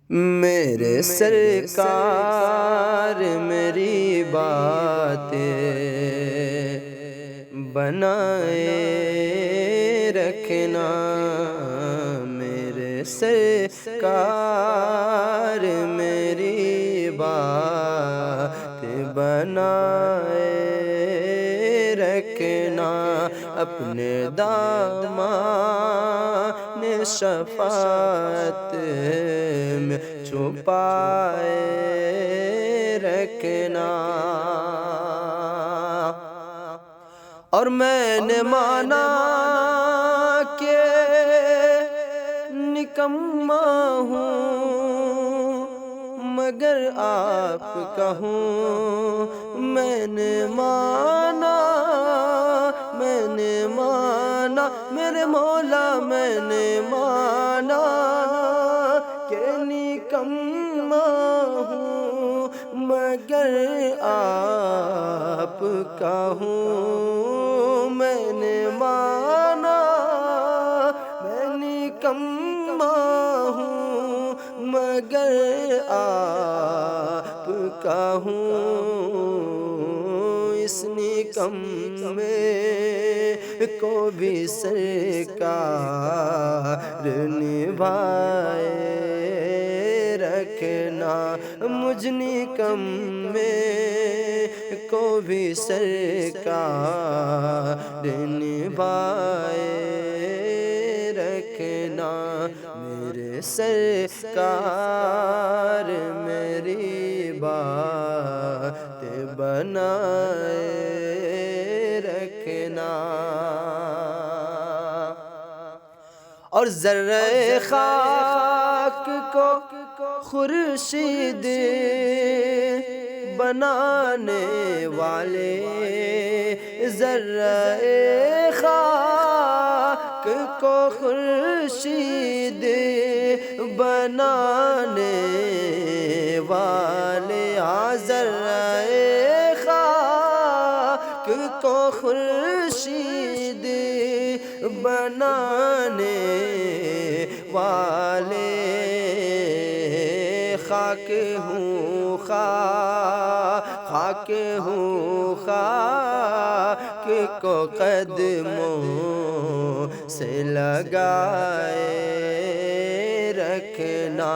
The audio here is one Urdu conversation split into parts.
میرے سرکار میری باتیں بنائے رکھنا، میرے سرکار میری باتیں بنائے رکھنا، اپنے دامان شفاعت میں چھپائے رکھنا۔ اور میں نے مانا کہ نکما ہوں مگر آپ کا ہوں، میں نے مانا میرے مولا، میں نے مانا کہ نکما ہوں مگر آپ کا ہوں، میں نے مانا میں نکما ہوں مگر آپ کا ہوں، اس نکمے کو بھی سرکار نبھائے رکھنا، مجھ نکمے کو بھی سرکار نبھائے رکھنا، میرے سرکار میری بات بنائے رکھنا۔ اور ذرہ خاک کو خورشید بنانے والے، ذرہ خاک کو خورشید بنانے والے، ذرہ خاک کو خورشید بنانے والے، خاک ہوں خاک ہوں خاک کو قدموں سے لگائے رکھنا،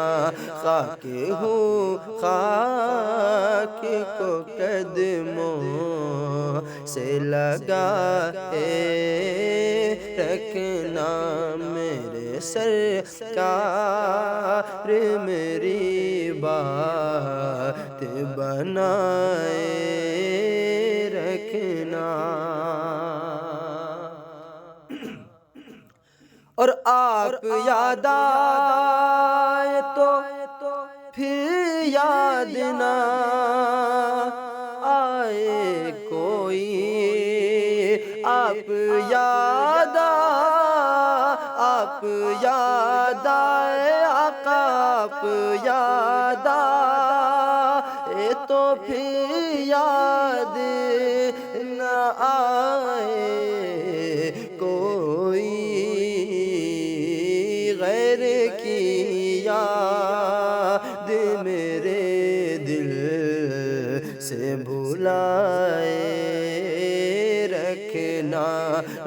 خاک ہوں خاک کو قدموں سے لگائے رکھنا، میرے سرکار میری بات بنائے رکھنا۔ اور آپ یاد آئے تو پھر یاد نہ آئے کوئی، آپ یاد آئے آقا، آپ یاد آئے تو پھر یاد نہ آئے کوئی، غیر کی یاد میرے دل سے بھلائے رکھنا،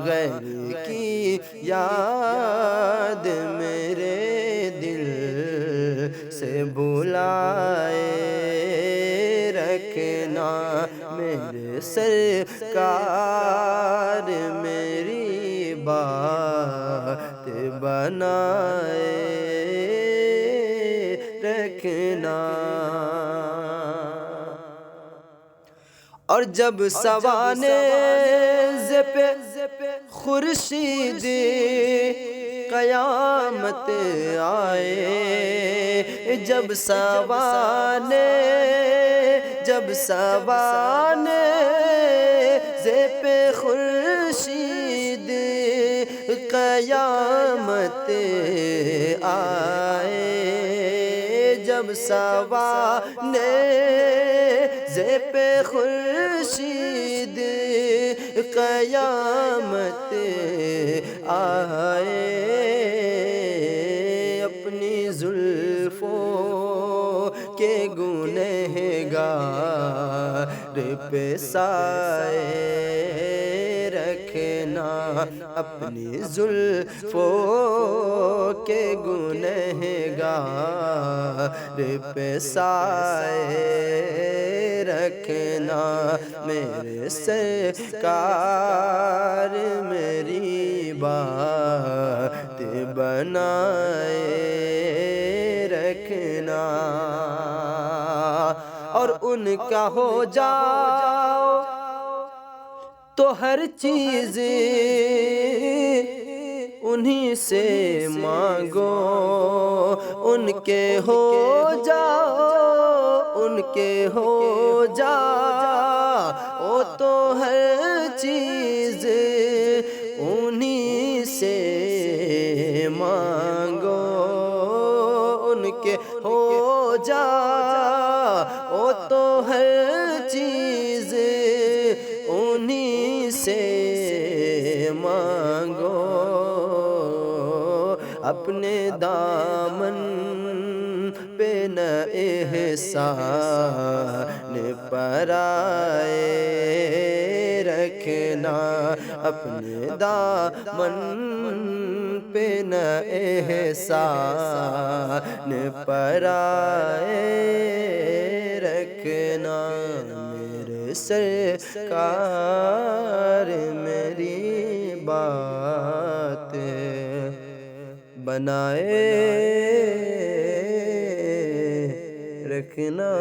غیر کی یاد میرے دل سے بھلائے رکھنا، میرے سرکار میری بات بنائے رکھنا۔ اور جب سوانے پہ خورشید قیامت آئے، جب سوانے پہ خورشید قیامت آئے، جب سوانے پہ خورشید قیامت آئے، اپنی زلفوں کے گنہگار پہ سائے رکھنا، اپنی زلفوں کے گنہگار پہ سائے رکھنا، میرے سرکار میری بات بنائے رکھنا، اور ان کا ہو جاؤ تو ہر چیز انہی سے مانگو، ان کے ہو جاؤ، ان کے ہو جاؤ تو ہر چیز انہی سے مانگو، ان کے ہو جاؤ تو ہر چیز انہی سے مانگو، اپنے دامن پہ نہ احسان پرائے رکھنا، اپنے دامن پہ نہ احسان پرائے رکھنا، میرے سرکار میری بات بنائے رکھنا۔